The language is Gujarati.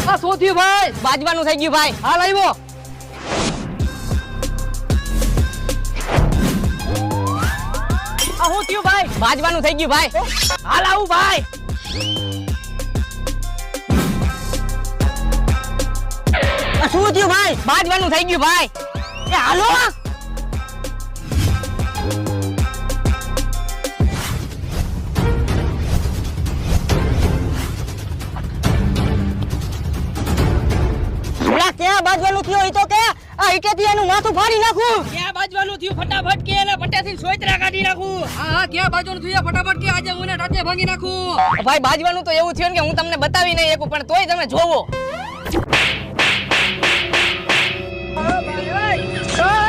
આ શું થયું ભાઈ? બાજવાનું થઈ ગયું ભાઈ. હાલ આવ્યો. આ શું થયું ભાઈ? બાજવાનું થઈ ગયું ભાઈ. હાલ આવું ભાઈ. આ શું થયું ભાઈ? બાજવાનું થઈ ગયું ભાઈ. એ હાલો. ક્યાં બાજવાનું થયું હોય તો કે આ ઈટેથી એનું માથું ફાડી નાખું. ક્યાં બાજવાનું થયું? ફટાફટ કે એને પટ્ટેથી સોયત્રા કાઢી નાખું. હા ક્યાં બાજવાનું થયું? ફટાફટ કે આજે હું એને ટાટે ભાંગી નાખું. ભાઈ બાજવાનું તો એવું થયું ને કે હું તમને બતાવી નહીં શકું, પણ તોય તમે જોવો. ઓય